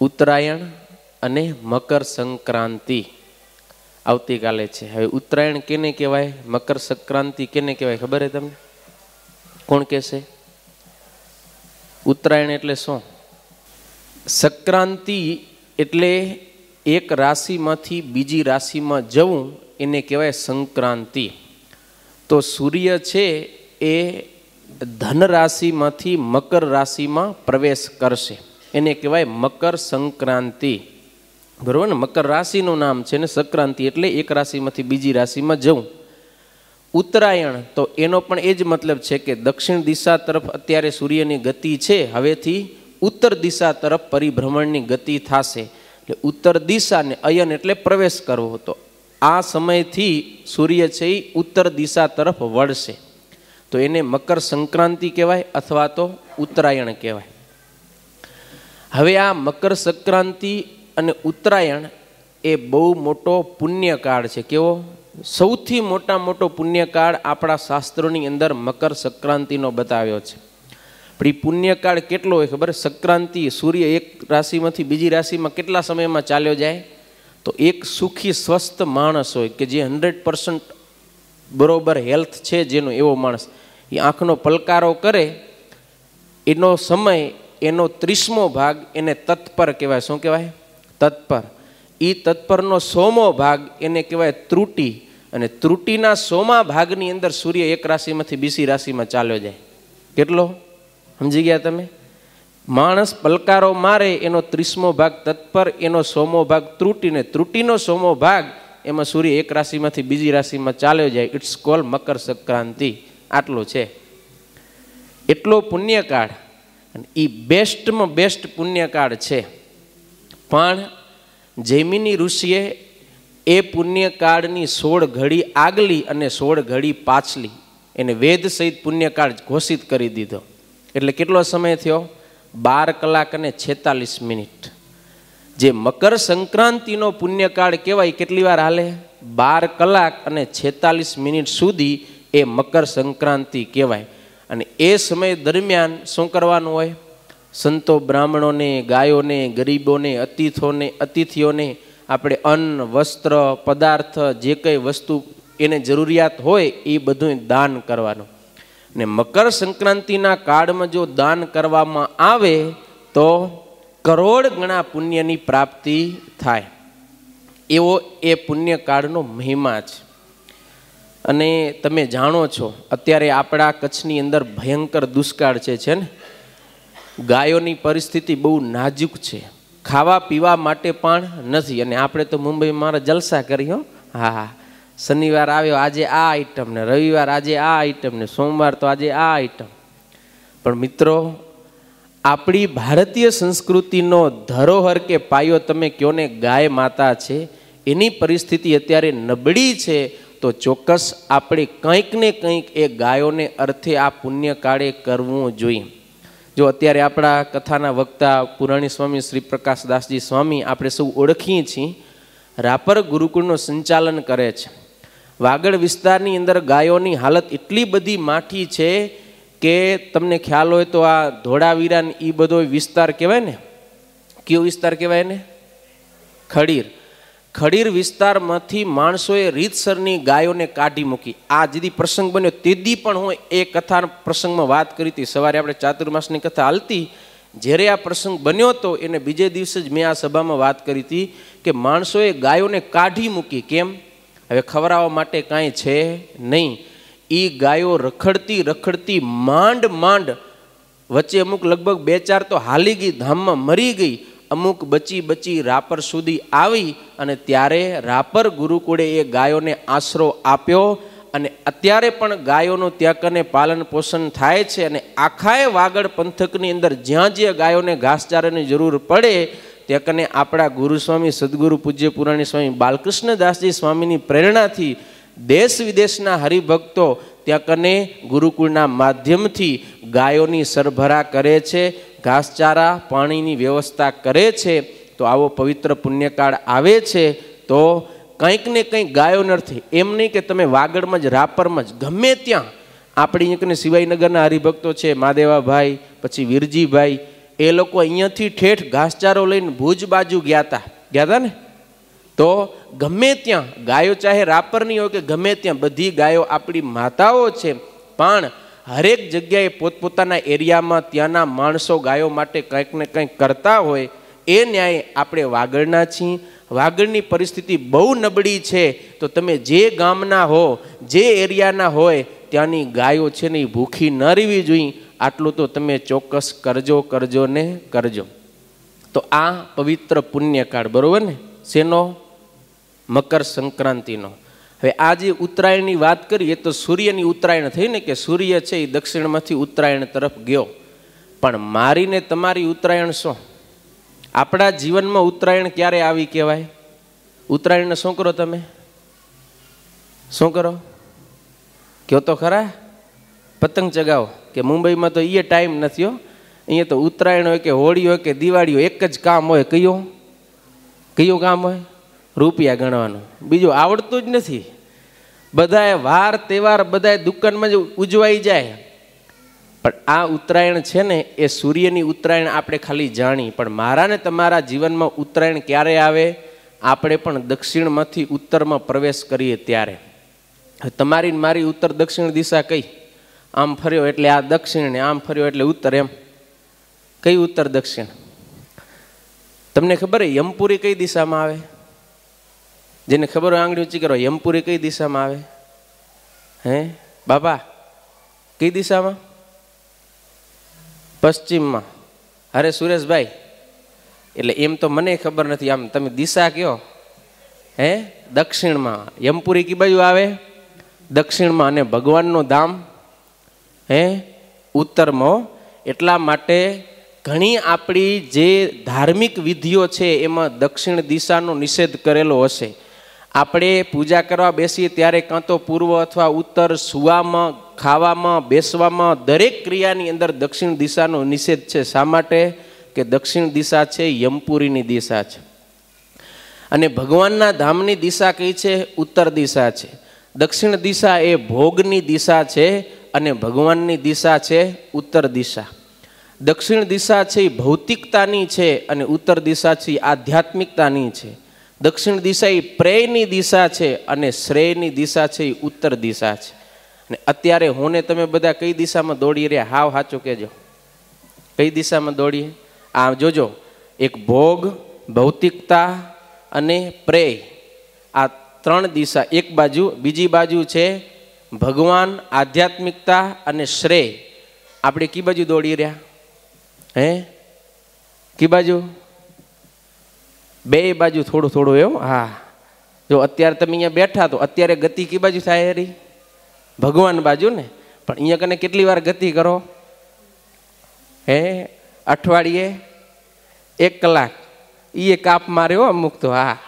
ઉત્તરાયણ અને મકર સંક્રાંતિ આવતીકાલે છે. હવે ઉત્તરાયણ કેને કહેવાય, મકર સંક્રાંતિ કેને કહેવાય ખબર છે તમને? કોણ કહેશે? ઉત્તરાયણ એટલે શું? સંક્રાંતિ એટલે એક રાશિમાંથી બીજી રાશિમાં જવું, એને કહેવાય સંક્રાંતિ. તો સૂર્ય છે એ ધન રાશિમાંથી મકર રાશિમાં પ્રવેશ કરશે, એને કહેવાય મકર સંક્રાંતિ. બરોબર ને? મકર રાશિનું નામ છે ને સંક્રાંતિ એટલે એક રાશિમાંથી બીજી રાશિમાં જવું. ઉત્તરાયણ તો એનો પણ એ જ મતલબ છે કે દક્ષિણ દિશા તરફ અત્યારે સૂર્યની ગતિ છે, હવેથી ઉત્તર દિશા તરફ પરિભ્રમણની ગતિ થશે. એટલે ઉત્તર દિશા ને અયન એટલે પ્રવેશ કરવો. તો આ સમયથી સૂર્ય છે એ ઉત્તર દિશા તરફ વળશે, તો એને મકર સંક્રાંતિ કહેવાય અથવા તો ઉત્તરાયણ કહેવાય. હવે આ મકર સંક્રાંતિ અને ઉત્તરાયણ એ બહુ મોટો પુણ્યકાળ છે. કેવો? સૌથી મોટો પુણ્યકાળ આપણા શાસ્ત્રોની અંદર મકર સંક્રાંતિનો બતાવ્યો છે. પણ એ પુણ્યકાળ કેટલો હોય ખબર? સંક્રાંતિ સૂર્ય એક રાશિમાંથી બીજી રાશિમાં કેટલા સમયમાં ચાલ્યો જાય? તો એક સુખી સ્વસ્થ માણસ હોય કે જે 100% બરોબર હેલ્થ છે જેનો, એવો માણસ એ આંખનો પલકારો કરે એનો સમય, એનો 30મો ભાગ એને તત્પર કહેવાય. શું કહેવાય? તત્પર. એ તત્પરનો 100મો ભાગ એને કહેવાય ત્રુટિ, અને ત્રુટિના 100મા ભાગની અંદર સૂર્ય એક રાશિમાંથી બીજી રાશિમાં ચાલ્યો જાય. કેટલો? સમજી ગયા તમે? માણસ પલકારો મારે એનો 30મો ભાગ તત્પર, એનો 100મો ભાગ ત્રુટિ, ને ત્રુટિનો 100મો ભાગ એમાં સૂર્ય એક રાશિમાંથી બીજી રાશિમાં ચાલ્યો જાય. It's call Makar Sankranti. આટલો છે. એટલો પુણ્યકાળ, અને એ બેસ્ટમાં બેસ્ટ પુણ્યકાળ છે. પણ જૈમિની ઋષિએ એ પુણ્યકાળની 16 ઘડી આગલી અને 16 ઘડી પાછલી એને વેદ સહિત પુણ્યકાળ ઘોષિત કરી દીધો. એટલે કેટલો સમય થયો? 12 કલાક અને 46 મિનિટ. જે મકર સંક્રાંતિનો પુણ્યકાળ કહેવાય કેટલી વાર હાલે? 12 કલાક અને 46 મિનિટ સુધી એ મકર સંક્રાંતિ કહેવાય. અને એ સમય દરમિયાન શું કરવાનું હોય? સંતો બ્રાહ્મણોને, ગાયોને, ગરીબોને, અતિથિઓને આપણે અન્ન, વસ્ત્ર, પદાર્થ, જે કંઈ વસ્તુ એને જરૂરિયાત હોય એ બધું દાન કરવાનું. ને મકર સંક્રાંતિના કાળમાં જો દાન કરવામાં આવે તો કરોડ ગણા પુણ્યની પ્રાપ્તિ થાય. એવો એ પુણ્યકાળનો મહિમા છે. અને તમે જાણો છો અત્યારે આપણા કચ્છની અંદર ભયંકર દુષ્કાળ છે ને? ગાયોની પરિસ્થિતિ બહુ નાજુક છે, ખાવા પીવા માટે પણ નથી. અને આપણે તો મુંબઈમાં મારા જલસા કર્યો. હા, શનિવાર આવ્યો આજે આ આઈટમ, ને રવિવાર આજે આ આઈટમ, ને સોમવાર તો આજે આ આઈટમ. પણ મિત્રો, આપણી ભારતીય સંસ્કૃતિનો ધરોહર કે પાયો તમે કયો ને ગાય માતા છે, એની પરિસ્થિતિ અત્યારે નબળી છે. તો ચોક્કસ આપણે કંઈક ને કંઈક એ ગાયોને અર્થે આ પુણ્યકાળે કરવું જોઈએ. જો અત્યારે આપણા કથાના વક્તા પુરાણી સ્વામી શ્રી પ્રકાશદાસજી સ્વામી આપણે સૌ ઓળખીએ છીએ, રાપર ગુરુકુળનું સંચાલન કરે છે. વાગડ વિસ્તારની અંદર ગાયોની હાલત એટલી બધી માઠી છે કે તમને ખ્યાલ હોય તો આ ધોળાવીરા એ બધો વિસ્તાર કહેવાય ને, કયો વિસ્તાર કહેવાય ને? ખડીર વિસ્તારમાંથી માણસોએ રીતસરની ગાયોને કાઢી મૂકી. આ જેથી પ્રસંગ બન્યો તેદી પણ હું એ કથા પ્રસંગમાં વાત કરી હતી. સવારે આપણે ચાતુર્માસની કથા હાલતી, જ્યારે આ પ્રસંગ બન્યો હતો એને બીજે દિવસે જ મેં આ સભામાં વાત કરી હતી કે માણસોએ ગાયોને કાઢી મૂકી. કેમ? હવે ખવડાવવા માટે કાંઈ છે નહીં. એ ગાયો રખડતી માંડ વચ્ચે અમુક લગભગ 2-4 તો હાલી ગઈ, ધામમાં મરી ગઈ. અમુક બચી રાપર સુધી આવી, અને ત્યારે રાપર ગુરુકુળે એ ગાયોને આશરો આપ્યો. અને અત્યારે પણ ગાયોનું ત્યાં કને પાલન પોષણ થાય છે. અને આખાએ વાગડ પંથકની અંદર જ્યાં ગાયોને ઘાસચારાની જરૂર પડે ત્યાં કને આપણા ગુરુસ્વામી સદગુરુ પૂજ્ય પુરાણી સ્વામી બાલકૃષ્ણદાસજી સ્વામીની પ્રેરણાથી દેશ વિદેશના હરિભક્તો ત્યાં કને ગુરુકુળના માધ્યમથી ગાયોની સરભરા કરે છે, ઘાસચારા પાણીની વ્યવસ્થા કરે છે. તો આવો પવિત્ર પુણ્યકાળ આવે છે તો કંઈક ને કંઈક ગાયોને અર્થે, એમ નહીં કે તમે વાગડમાં જ રાપરમાં જ ગમે ત્યાં આપણી અહીંયાને શિવાઈનગરના હરિભક્તો છે, માદેવાભાઈ, પછી વીરજીભાઈ, એ લોકો અહીંયાથી ઠેઠ ઘાસચારો લઈને ભુજ બાજુ ગયા હતા ને, તો ગમે ત્યાં ગાયો, ચાહે રાપરની હોય કે ગમે ત્યાં, બધી ગાયો આપણી માતાઓ છે, પણ હરેક જગ્યાએ પોતપોતાના એરિયામાં ત્યાંના માણસો ગાયો માટે કંઈક ને કંઈક કરતા હોય. એ ન્યાય આપણે વાગડના છીએ. વાગડની પરિસ્થિતિ બહુ નબળી છે. તો તમે જે ગામના હો, જે એરિયાના હોય, ત્યાંની ગાયો છે ને એ ભૂખી ન રહેવી જોઈએ. આટલું તો તમે ચોક્કસ કરજો ને કરજો. તો આ પવિત્ર પુણ્યકાળ, બરોબર ને, શેનો? મકર સંક્રાંતિનો. હવે આ જે ઉત્તરાયણની વાત કરીએ તો સૂર્યની ઉત્તરાયણ થઈ ને, કે સૂર્ય છે એ દક્ષિણમાંથી ઉત્તરાયણ તરફ ગયો. પણ મારીને તમારી ઉત્તરાયણ શું? આપણા જીવનમાં ઉત્તરાયણ ક્યારે આવી કહેવાય? ઉત્તરાયણને શું કરો તમે? શું કરો? કયો તો ખરા. પતંગ ચગાવો. કે મુંબઈમાં તો એ ટાઈમ નથી હો. અહીંયા તો ઉત્તરાયણ હોય કે હોળી હોય કે દિવાળી હોય, એક જ કામ હોય. કયું કામ હોય? રૂપિયા ગણવાનું. બીજું આવડતું જ નથી. બધાએ વાર તહેવાર બધાએ દુકાનમાં જ ઉજવાઈ જાય. પણ આ ઉત્તરાયણ છે ને, એ સૂર્યની ઉત્તરાયણ આપણે ખાલી જાણી. પણ મારા ને તમારા જીવનમાં ઉત્તરાયણ ક્યારે આવે? આપણે પણ દક્ષિણમાંથી ઉત્તરમાં પ્રવેશ કરીએ ત્યારે. તમારી મારી ઉત્તર દક્ષિણ દિશા કઈ? આમ ફર્યો એટલે આ દક્ષિણ, ને આમ ફર્યો એટલે ઉત્તર. એમ કઈ ઉત્તર દક્ષિણ? તમને ખબર હે યમપુરી કઈ દિશામાં આવે? જેને ખબર હોય આંગળી ઊંચી કરો. યમપુરી કઈ દિશામાં આવે? હે બાપા, કઈ દિશામાં? પશ્ચિમમાં. અરે સુરેશભાઈ, એટલે એમ તો મને ખબર નથી, આમ તમે દિશા કયો. હે દક્ષિણમાં. યમપુરી કી બાજુ આવે? દક્ષિણમાં. અને ભગવાનનું ધામ હે ઉત્તરમાં. એટલા માટે ઘણી આપણી જે ધાર્મિક વિધિઓ છે એમાં દક્ષિણ દિશાનો નિષેધ કરેલો હશે. આપણે પૂજા કરવા બેસીએ ત્યારે કાં તો પૂર્વ અથવા ઉત્તર, સુવામાં, ખાવામાં, બેસવામાં, દરેક ક્રિયાની અંદર દક્ષિણ દિશાનો નિષેધ છે. શા માટે? કે દક્ષિણ દિશા છે યમપુરીની દિશા છે. અને ભગવાનના ધામની દિશા કઈ છે? ઉત્તર દિશા છે. દક્ષિણ દિશા એ ભોગની દિશા છે અને ભગવાનની દિશા છે ઉત્તર દિશા. દક્ષિણ દિશા છે એ ભૌતિકતાની છે અને ઉત્તર દિશા છે એ આધ્યાત્મિકતાની છે. દક્ષિણ દિશા એ પ્રેયની દિશા છે અને શ્રેયની દિશા છે એ ઉત્તર દિશા છે. અને અત્યારે હું ને તમે બધા કઈ દિશામાં દોડી રહ્યા? હાવ સાચું કહેજો, કઈ દિશામાં દોડીએ? આ જોજો, એક ભોગ, ભૌતિકતા અને પ્રેય, આ ત્રણ દિશા એક બાજુ. બીજી બાજુ છે ભગવાન, આધ્યાત્મિકતા અને શ્રેય. આપણે કી બાજુ દોડી રહ્યા? હે કી બાજુ? બે બાજુ થોડું થોડું એવું. હા, જો અત્યારે તમે અહીંયા બેઠા તો અત્યારે ગતિ કી બાજુ થાય? હરી ભગવાન બાજુ ને. પણ અહીંયા કને કેટલી વાર ગતિ કરો? હે અઠવાડિયે 1 કલાક. એ કાપ માર્યો અમુક તો. હા,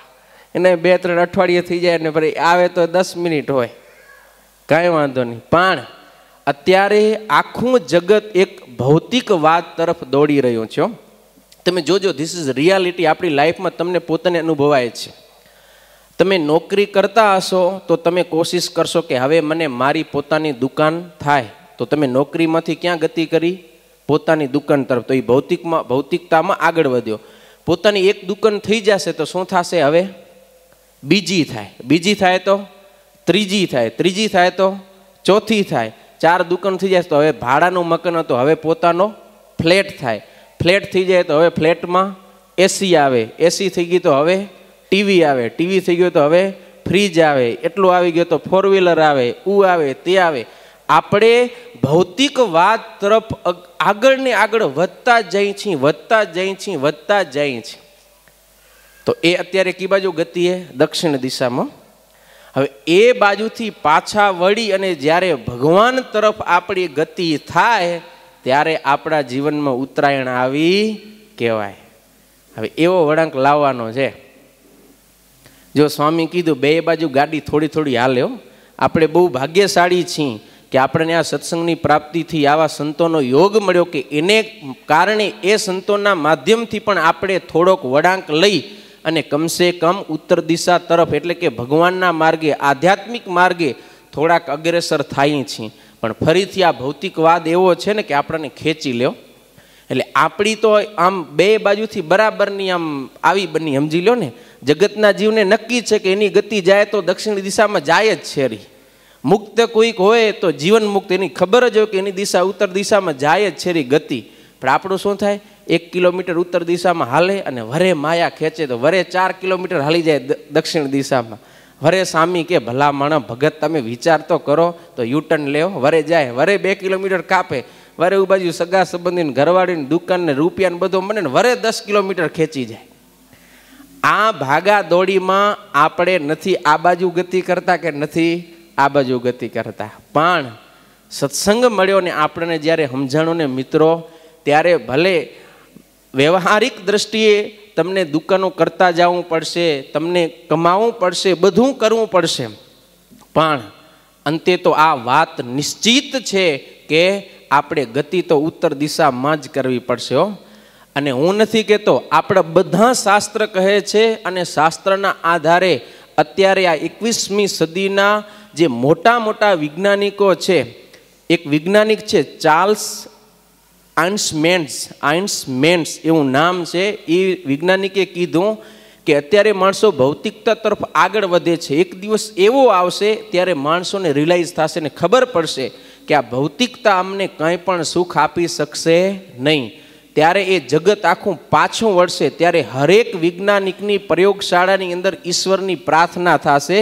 એને 2-3 અઠવાડિયે થઈ જાય ને ફરી આવે તો 10 મિનિટ હોય, કાંઈ વાંધો નહીં. પણ અત્યારે આખું જગત એક ભૌતિક વાત તરફ દોડી રહ્યું છે. તમે જોજો, ધીસ ઇઝ રિયાલિટી. આપણી લાઈફમાં તમને પોતાને અનુભવાય છે. તમે નોકરી કરતા હશો તો તમે કોશિશ કરશો કે હવે મને મારી પોતાની દુકાન થાય. તો તમે નોકરીમાંથી ક્યાં ગતિ કરી? પોતાની દુકાન તરફ. તો એ ભૌતિકતામાં આગળ વધ્યો. પોતાની એક દુકાન થઈ જશે તો શું થશે? હવે બીજી થાય, બીજી થાય તો ત્રીજી થાય, ત્રીજી થાય તો ચોથી થાય. 4 દુકાન થઈ જાય તો હવે ભાડાનું મકાન હતો, હવે પોતાનો ફ્લેટ થાય. ફ્લેટ થઈ જાય તો હવે ફ્લેટમાં એસી આવે, એસી થઈ ગઈ તો હવે ટીવી આવે, ટીવી થઈ ગયો તો હવે ફ્રીજ આવે, એટલું આવી ગયો તો 4 વ્હીલર આવે, આવે તે આવે. આપણે ભૌતિક વાત તરફ આગળ ને આગળ વધતા જઈએ છીએ, વધતા જઈએ છીએ, વધતા જઈએ છીએ. તો એ અત્યારે કી બાજુ ગતિ એ? દક્ષિણ દિશામાં. હવે એ બાજુથી પાછા વળી અને જ્યારે ભગવાન તરફ આપણી ગતિ થાય ત્યારે આપણા જીવનમાં ઉત્તરાયણ આવી કહેવાય. હવે એવો વળાંક લાવવાનો છે. જો સ્વામી કીધું બે બાજુ ગાડી થોડી થોડી હાલે. આપણે બહુ ભાગ્યશાળી છીએ કે આપણને આ સત્સંગની પ્રાપ્તિથી આવા સંતોનો યોગ મળ્યો કે એને કારણે એ સંતોના માધ્યમથી પણ આપણે થોડોક વળાંક લઈ અને કમસે કમ ઉત્તર દિશા તરફ, એટલે કે ભગવાનના માર્ગે, આધ્યાત્મિક માર્ગે થોડાક અગ્રેસર થાય છીએ. પણ ફરીથી આ ભૌતિકવાદ એવો છે ને કે આપણને ખેંચી લ્યો. એટલે આપણી તો આમ બે બાજુથી બરાબરની આમ આવી બની, સમજી લો ને. જગતના જીવને નક્કી છે કે એની ગતિ જાય તો દક્ષિણ દિશામાં જાય જ છે. મુક્ત કોઈક હોય તો જીવન મુક્ત, એની ખબર જ હોય કે એની દિશા ઉત્તર દિશામાં જાય જ છે ગતિ. પણ આપણું શું થાય, 1 કિલોમીટર ઉત્તર દિશામાં હાલે અને વરે માયા ખેંચે તો વરે 4 કિલોમીટર હાલી જાય દક્ષિણ દિશામાં. વરે સામી કે ભલા માણસ ભગત તમે વિચાર તો કરો, તો યુટર્ન લેવો, વરે જાય, વરે 2 કિલોમીટર કાપે, વરે એ બાજુ સગા સંબંધીને ઘરવાળીને દુકાનને રૂપિયાને બધો મને વરે 10 કિલોમીટર ખેંચી જાય. આ ભાગા દોડીમાં આપણે નથી આ બાજુ ગતિ કરતા કે નથી આ બાજુ ગતિ કરતા. પણ સત્સંગ મળ્યો ને આપણને જ્યારે સમજાણો ને મિત્રો, ત્યારે ભલે વ્યવહારિક દ્રષ્ટિએ તમને દુકાનો કરતા જવું પડશે, તમને કમાવું પડશે, બધું કરવું પડશે, પણ અંતે તો આ વાત નિશ્ચિત છે કે આપણે ગતિ તો ઉત્તર દિશામાં જ કરવી પડશે હો. અને હું નથી કહેતો, આપણા બધા શાસ્ત્ર કહે છે અને શાસ્ત્રના આધારે અત્યારે આ 21મી સદીના જે મોટા મોટા વૈજ્ઞાનિકો છે, એક વૈજ્ઞાનિક છે ચાર્લ્સ આઇન્સ્ટાઇન એવું નામ છે. એ વૈજ્ઞાનિકે કીધું કે અત્યારે માણસો ભૌતિકતા તરફ આગળ વધે છે. એક દિવસ એવો આવશે ત્યારે માણસોને રિયલાઇઝ થશે ને ખબર પડશે કે આ ભૌતિકતા અમને કંઈ પણ સુખ આપી શકશે નહીં. ત્યારે એ જગત આખું પાછું વળશે. ત્યારે હરેક વૈજ્ઞાનિકની પ્રયોગશાળાની અંદર ઈશ્વરની પ્રાર્થના થશે.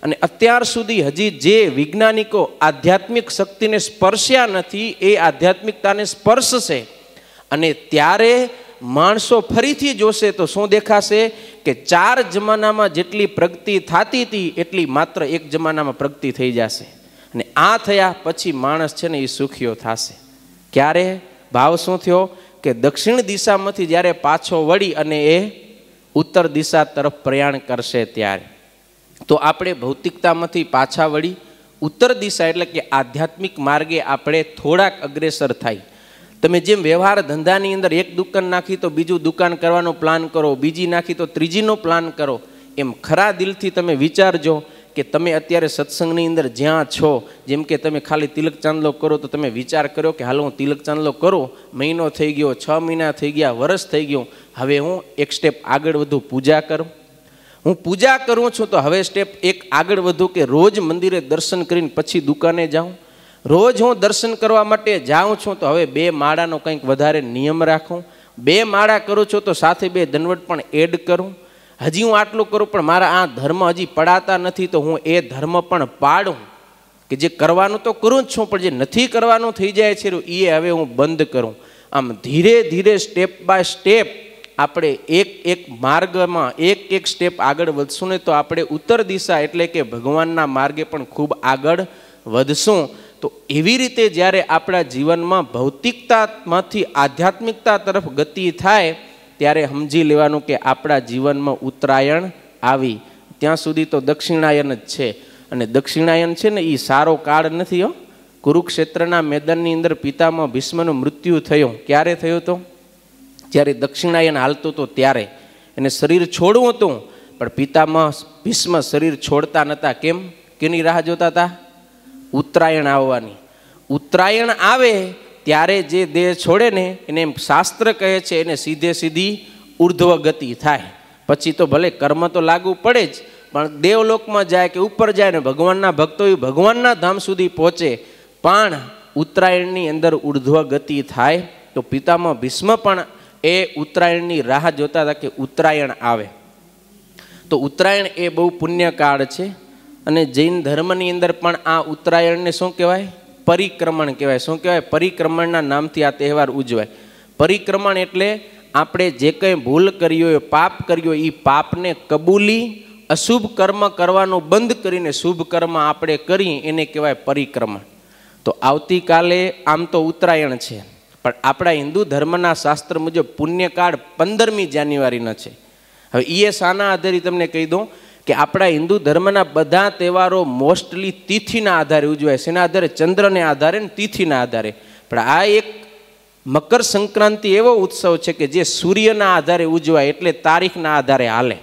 અને અત્યાર સુધી હજી જે વૈજ્ઞાનિકો આધ્યાત્મિક શક્તિને સ્પર્શ્યા નથી એ આધ્યાત્મિકતાને સ્પર્શશે. અને ત્યારે માણસો ફરીથી જોશે તો શું દેખાશે કે 4 જમાનામાં જેટલી પ્રગતિ થતી હતી એટલી માત્ર 1 જમાનામાં પ્રગતિ થઈ જશે. અને આ થયા પછી માણસ છે ને એ સુખીઓ થશે. ક્યારે ભાવ શું થયો કે દક્ષિણ દિશામાંથી જ્યારે પાછો વળી અને એ ઉત્તર દિશા તરફ પ્રયાણ કરશે ત્યારે. તો આપણે ભૌતિકતામાંથી પાછા વળી ઉત્તર દિશા એટલે કે આધ્યાત્મિક માર્ગે આપણે થોડાક અગ્રેસર થાય. તમે જેમ વ્યવહાર ધંધાની અંદર એક દુકાન નાખી તો બીજું દુકાન કરવાનો પ્લાન કરો, બીજી નાખી તો ત્રીજીનો પ્લાન કરો, એમ ખરા દિલથી તમે વિચારજો કે તમે અત્યારે સત્સંગની અંદર જ્યાં છો, જેમ કે તમે ખાલી તિલક ચાંદલો કરો તો તમે વિચાર કર્યો કે હાલો હું તિલક ચાંદલો કરું, મહિનો થઈ ગયો, 6 મહિના થઈ ગયા, વર્ષ થઈ ગયું, હવે હું એક સ્ટેપ આગળ વધુ પૂજા કરું. હું પૂજા કરું છું તો હવે સ્ટેપ એક આગળ વધુ કે રોજ મંદિરે દર્શન કરીને પછી દુકાને જાઉં. રોજ હું દર્શન કરવા માટે જાઉં છું તો હવે 2 માળાનો કંઈક વધારે નિયમ રાખું. 2 માળા કરું છું તો સાથે 2 દંડવટ પણ એડ કરું. હજી હું આટલું કરું પણ મારા આ ધર્મ હજી પડાતા નથી તો હું એ ધર્મ પણ પાડું. કે જે કરવાનું તો કરું જ છું પણ જે નથી કરવાનું થઈ જાય છે એ હવે હું બંધ કરું. આમ ધીરે ધીરે સ્ટેપ બાય સ્ટેપ આપણે એક માર્ગમાં એક સ્ટેપ આગળ વધશું ને તો આપણે ઉત્તર દિશા એટલે કે ભગવાનના માર્ગે પણ ખૂબ આગળ વધશું. તો એવી રીતે જ્યારે આપણા જીવનમાં ભૌતિકતામાંથી આધ્યાત્મિકતા તરફ ગતિ થાય ત્યારે સમજી લેવાનું કે આપણા જીવનમાં ઉત્તરાયણ આવી. ત્યાં સુધી તો દક્ષિણાયન જ છે. અને દક્ષિણાયન છે ને એ સારો કાળ નથી હો. કુરુક્ષેત્રના મેદાનની અંદર પિતામહ ભીષ્મનું મૃત્યુ થયું. ક્યારે થયું હતું? જ્યારે દક્ષિણાયન હાલતું હતું ત્યારે. એને શરીર છોડવું હતું પણ પિતામહ ભીષ્મ શરીર છોડતા નહોતા. કેમ? કેની રાહ જોતા હતા? ઉત્તરાયણ આવવાની. ઉત્તરાયણ આવે ત્યારે જે દેહ છોડે ને એને શાસ્ત્ર કહે છે એને સીધી ઉર્ધ્વ ગતિ થાય. પછી તો ભલે કર્મ તો લાગુ પડે જ પણ દેવલોકમાં જાય કે ઉપર જાય ને ભગવાનના ભક્તો ભગવાનના ધામ સુધી પહોંચે. પણ ઉત્તરાયણની અંદર ઉર્ધ્વ ગતિ થાય. તો પિતામહ ભીષ્મ પણ એ ઉત્તરાયણની રાહ જોતા હતા કે ઉત્તરાયણ આવે. તો ઉત્તરાયણ એ બહુ પુણ્યકાળ છે. અને જૈન ધર્મની અંદર પણ આ ઉત્તરાયણને શું કહેવાય? પરિક્રમણ કહેવાય. શું કહેવાય? પરિક્રમણના નામથી આ તહેવાર ઉજવાય. પરિક્રમણ એટલે આપણે જે કંઈ ભૂલ કરી હોય, પાપ કર્યો, એ પાપને કબૂલી અશુભ કર્મ કરવાનું બંધ કરીને શુભ કર્મ આપણે કરી એને કહેવાય પરિક્રમણ. તો આવતીકાલે આમ તો ઉત્તરાયણ છે પણ આપણા હિન્દુ ધર્મના શાસ્ત્ર મુજબ પુણ્યકાળ 15મી જાન્યુઆરીનો છે. હવે એ શાના આધારે તમને કહી દઉં કે આપણા હિન્દુ ધર્મના બધા તહેવારો મોસ્ટલી તિથિના આધારે ઉજવાય. શેના આધારે? ચંદ્રને આધારે ને તિથિના આધારે. પણ આ એક મકર સંક્રાંતિ એવો ઉત્સવ છે કે જે સૂર્યના આધારે ઉજવાય એટલે તારીખના આધારે હાલે.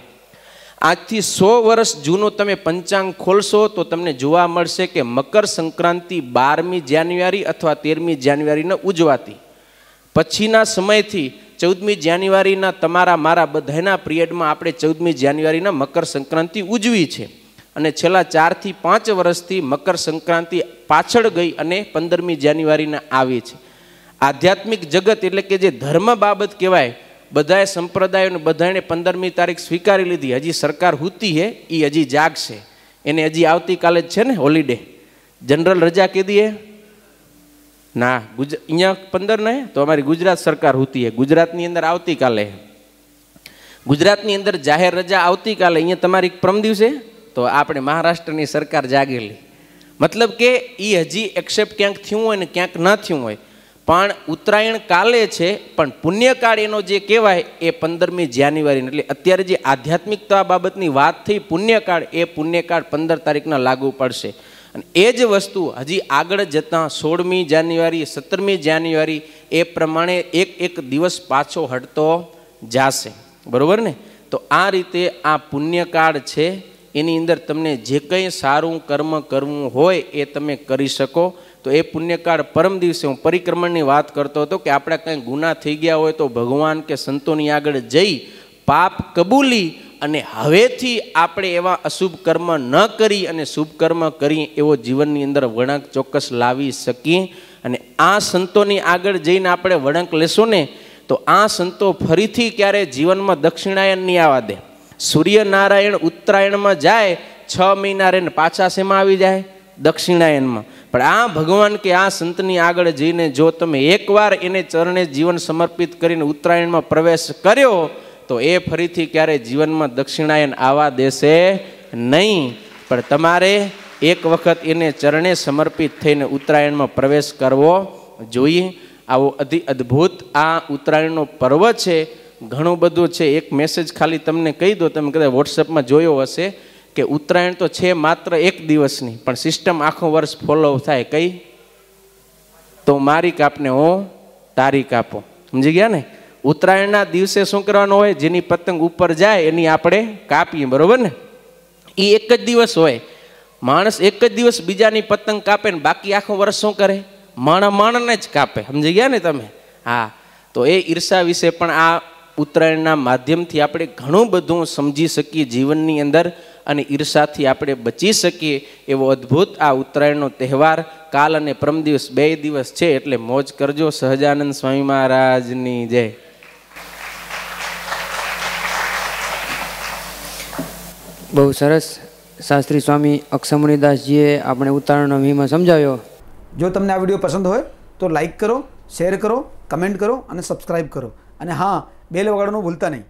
આજથી 100 વર્ષ જૂનું તમે પંચાંગ ખોલશો તો તમને જોવા મળશે કે મકર સંક્રાંતિ 12મી જાન્યુઆરી અથવા 13મી જાન્યુઆરીને ઉજવાતી. પછીના સમયથી 14મી જાન્યુઆરીના તમારા મારા બધાના પિરિયડમાં આપણે 14મી જાન્યુઆરીના મકર સંક્રાંતિ ઉજવી છે અને છેલ્લા 4 થી 5 વર્ષથી મકર સંક્રાંતિ પાછળ ગઈ અને 15મી જાન્યુઆરીના આવી છે. આધ્યાત્મિક જગત એટલે કે જે ધર્મ બાબત કહેવાય, બધાએ સંપ્રદાયોને બધાને 15મી તારીખ સ્વીકારી લીધી. હજી સરકાર હુતી હે, એ હજી જાગશે. એને હજી આવતીકાલે જ છે ને હોલિડે, જનરલ રજા કીધી હે ના અહીંયા 15 ને, તો અમારી ગુજરાત સરકાર હુતી હે. ગુજરાતની અંદર આવતીકાલે, ગુજરાતની અંદર જાહેર રજા આવતીકાલે, અહીંયા તમારી પરમ દિવસે, તો આપણે મહારાષ્ટ્રની સરકાર જાગેલી. મતલબ કે એ હજી એક્સેપ્ટ ક્યાંક થયું હોય ને ક્યાંક ન થયું હોય, પણ ઉત્તરાયણ કાલે છે, પણ પુણ્યકાળ એનો જે કહેવાય એ 15મી જાન્યુઆરી. એટલે અત્યારે જે આધ્યાત્મિકતા બાબતની વાત થઈ, પુણ્યકાળ, એ પુણ્યકાળ 15 તારીખના લાગુ પડશે. અને એ જ વસ્તુ હજી આગળ જતાં 16મી જાન્યુઆરી, 17મી જાન્યુઆરી એ પ્રમાણે એક દિવસ પાછો હટતો જશે. બરાબર ને? તો આ રીતે આ પુણ્યકાળ છે, એની અંદર તમને જે કંઈ સારું કર્મ કરવું હોય એ તમે કરી શકો. તો એ પુણ્યકાળ પરમ દિવસે હું પરિક્રમણની વાત કરતો હતો કે આપણે કંઈ ગુના થઈ ગયા હોય તો ભગવાન કે સંતોની આગળ જઈ પાપ કબૂલી અને હવેથી આપણે એવા અશુભ કર્મ ન કરી અને શુભ કર્મ કરી એવો જીવનની અંદર વળાંક ચોક્કસ લાવી શકીએ. અને આ સંતોની આગળ જઈને આપણે વળાંક લેશું ને, તો આ સંતો ફરીથી ક્યારે જીવનમાં દક્ષિણાયન નહીં આવવા દે. સૂર્યનારાયણ ઉત્તરાયણમાં જાય, 6 મહિના રહીને પાછા શેમાં આવી જાય? દક્ષિણાયનમાં. પણ આ ભગવાન કે આ સંતની આગળ જઈને જો તમે એકવાર એને ચરણે જીવન સમર્પિત કરીને ઉત્તરાયણમાં પ્રવેશ કર્યો, તો એ ફરીથી ક્યારેય જીવનમાં દક્ષિણાયન આવવા દેશે નહીં. પણ તમારે એક વખત એને ચરણે સમર્પિત થઈને ઉત્તરાયણમાં પ્રવેશ કરવો જોઈએ. આવો અદ્ભુત આ ઉત્તરાયણનો પર્વ છે. ઘણું બધું છે. એક મેસેજ ખાલી તમને કહી દો, તમે કદાચ વોટ્સએપમાં જોયો હશે કે ઉત્તરાયણ તો છે માત્ર 1 દિવસની, પણ સિસ્ટમ આખું વર્ષ ફોલો થાય. કઈ? તો મારી કાપને હો તારી કાપો. સમજી ગયા ને? ઉત્તરાયણના દિવસે શું કરવાનું હોય? જેની પતંગ ઉપર જાય એની આપણે કાપીએ. બરોબર ને? એ એક જ દિવસ હોય. માણસ એક જ દિવસ બીજાની પતંગ કાપે ને બાકી આખું વર્ષ શું કરે? માણસને જ કાપે. સમજી ગયા ને તમે? હા. તો એ ઈર્ષા વિશે પણ આ ઉત્તરાયણના માધ્યમથી આપણે ઘણું બધું સમજી શકીએ જીવનની અંદર, અને ઈર્ષાથી આપણે બચી શકીએ. એવો અદ્ભુત આ ઉત્તરાયણનો તહેવાર કાલ અને પરમ દિવસ 2 દિવસ છે, એટલે મોજ કરજો. સહજાનંદ સ્વામી મહારાજની જય. બહુ સરસ શાસ્ત્રી સ્વામી અક્ષમુનિદાસજીએ આપણે ઉત્તરાયણનો મહિમા સમજાવ્યો. જો તમને આ વિડીયો પસંદ હોય તો લાઈક કરો, શેર કરો, કમેન્ટ કરો અને સબસ્ક્રાઈબ કરો. અને હા, બેલ વગાડવાનું ભૂલતા નહીં.